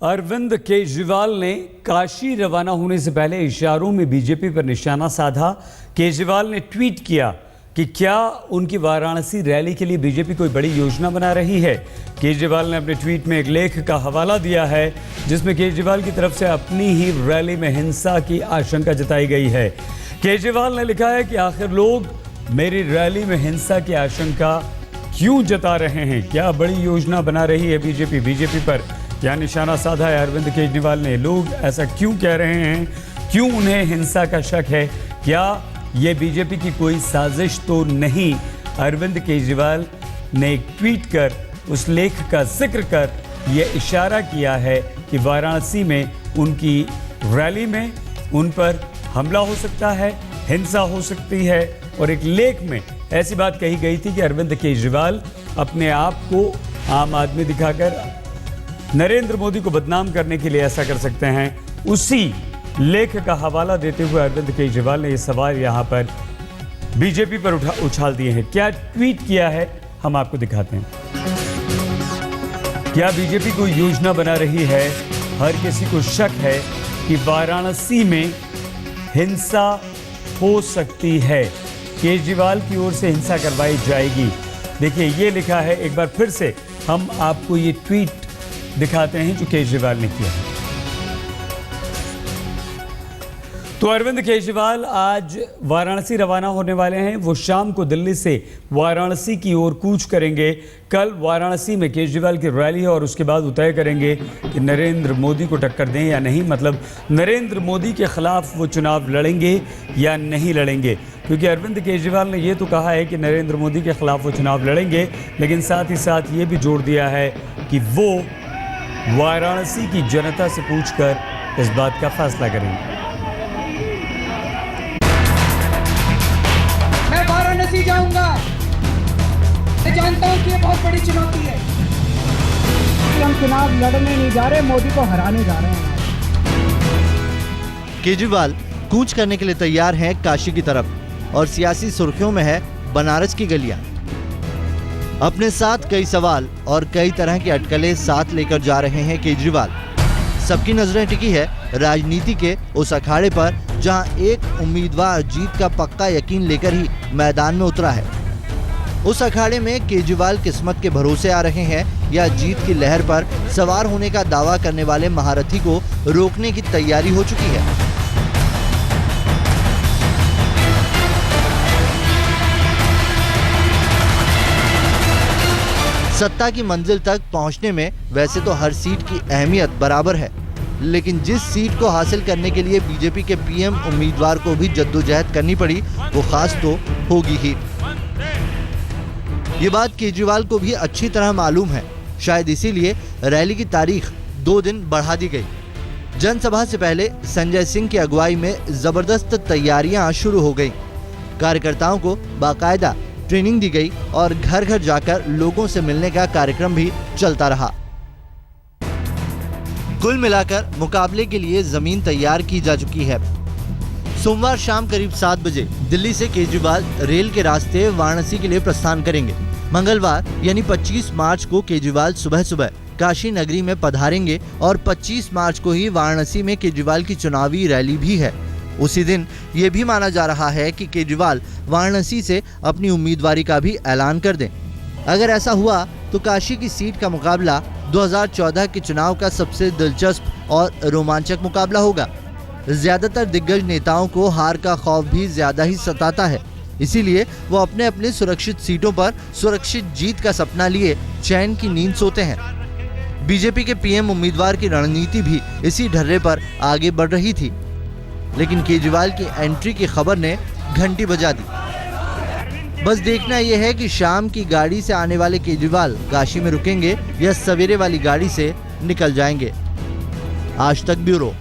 अरविंद केजरीवाल ने काशी रवाना होने से पहले इशारों में बीजेपी पर निशाना साधा। केजरीवाल ने ट्वीट किया कि क्या उनकी वाराणसी रैली के लिए बीजेपी कोई बड़ी योजना बना रही है। केजरीवाल ने अपने ट्वीट में एक लेख का हवाला दिया है जिसमें केजरीवाल की तरफ से अपनी ही रैली में हिंसा की आशंका जताई गई है। केजरीवाल ने लिखा है कि आखिर लोग मेरी रैली में हिंसा की आशंका क्यों जता रहे हैं, क्या बड़ी योजना बना रही है बीजेपी पर क्या निशाना साधा है अरविंद केजरीवाल ने। लोग ऐसा क्यों कह रहे हैं, क्यों उन्हें हिंसा का शक है, क्या ये बीजेपी की कोई साजिश तो नहीं। अरविंद केजरीवाल ने एक ट्वीट कर उस लेख का जिक्र कर ये इशारा किया है कि वाराणसी में उनकी रैली में उन पर हमला हो सकता है, हिंसा हो सकती है। और एक लेख में ऐसी बात कही गई थी कि अरविंद केजरीवाल अपने आप को आम आदमी दिखाकर नरेंद्र मोदी को बदनाम करने के लिए ऐसा कर सकते हैं। उसी लेख का हवाला देते हुए अरविंद केजरीवाल ने ये सवाल यहाँ पर बीजेपी पर उछाल दिए हैं। क्या ट्वीट किया है हम आपको दिखाते हैं। क्या बीजेपी कोई योजना बना रही है, हर किसी को शक है कि वाराणसी में हिंसा हो सकती है, केजरीवाल की ओर से हिंसा करवाई जाएगी। देखिए ये लिखा है, एक बार फिर से हम आपको ये ट्वीट दिखाते हैं जो केजरीवाल ने किया है। तो अरविंद केजरीवाल आज वाराणसी रवाना होने वाले हैं। वो शाम को दिल्ली से वाराणसी की ओर कूच करेंगे। कल वाराणसी में केजरीवाल की रैली है और उसके बाद वो तय करेंगे कि नरेंद्र मोदी को टक्कर दें या नहीं, मतलब नरेंद्र मोदी के खिलाफ वो चुनाव लड़ेंगे या नहीं लड़ेंगे। क्योंकि अरविंद केजरीवाल ने ये तो कहा है कि नरेंद्र मोदी के खिलाफ वो चुनाव लड़ेंगे, लेकिन साथ ही साथ ये भी जोड़ दिया है कि वो वाराणसी की जनता से पूछकर इस बात का फैसला करेंगे। मैं वाराणसी जाऊंगा। मैं जानता हूं कि ये बहुत बड़ी चुनौती है। हम चुनाव लड़ने नहीं जा रहे, मोदी को हराने जा रहे हैं। केजरीवाल कूच करने के लिए तैयार हैं काशी की तरफ और सियासी सुर्खियों में है बनारस की गलियां। अपने साथ कई सवाल और कई तरह की अटकलें साथ लेकर जा रहे हैं केजरीवाल। सबकी नजरें टिकी है राजनीति के उस अखाड़े पर जहां एक उम्मीदवार जीत का पक्का यकीन लेकर ही मैदान में उतरा है। उस अखाड़े में केजरीवाल किस्मत के भरोसे आ रहे हैं या जीत की लहर पर सवार होने का दावा करने वाले महारथी को रोकने की तैयारी हो चुकी है। सत्ता की मंजिल तक पहुंचने में वैसे तो हर सीट की अहमियत बराबर है, लेकिन जिस सीट को हासिल करने के लिए बीजेपी के पीएम उम्मीदवार को भी जद्दोजहद करनी पड़ी वो खास तो होगी ही। ये बात केजरीवाल को भी अच्छी तरह मालूम है। शायद इसीलिए रैली की तारीख 2 दिन बढ़ा दी गई। जनसभा से पहले संजय सिंह की अगुवाई में जबरदस्त तैयारियां शुरू हो गई। कार्यकर्ताओं को बाकायदा ट्रेनिंग दी गई और घर घर जाकर लोगों से मिलने का कार्यक्रम भी चलता रहा। कुल मिलाकर मुकाबले के लिए जमीन तैयार की जा चुकी है। सोमवार शाम करीब 7 बजे दिल्ली से केजरीवाल रेल के रास्ते वाराणसी के लिए प्रस्थान करेंगे। मंगलवार यानी 25 मार्च को केजरीवाल सुबह सुबह काशी नगरी में पधारेंगे और 25 मार्च को ही वाराणसी में केजरीवाल की चुनावी रैली भी है। उसी दिन ये भी माना जा रहा है कि केजरीवाल वाराणसी से अपनी उम्मीदवारी का भी ऐलान कर दें। अगर ऐसा हुआ तो काशी की सीट का मुकाबला 2014 के चुनाव का सबसे दिलचस्प और रोमांचक मुकाबला होगा। ज्यादातर दिग्गज नेताओं को हार का खौफ भी ज्यादा ही सताता है, इसीलिए वो अपने अपने सुरक्षित सीटों पर सुरक्षित जीत का सपना लिए चैन की नींद सोते हैं। बीजेपी के पीएम उम्मीदवार की रणनीति भी इसी ढर्रे पर आगे बढ़ रही थी, लेकिन केजरीवाल की एंट्री की खबर ने घंटी बजा दी। बस देखना यह है कि शाम की गाड़ी से आने वाले केजरीवाल काशी में रुकेंगे या सवेरे वाली गाड़ी से निकल जाएंगे। आज तक ब्यूरो।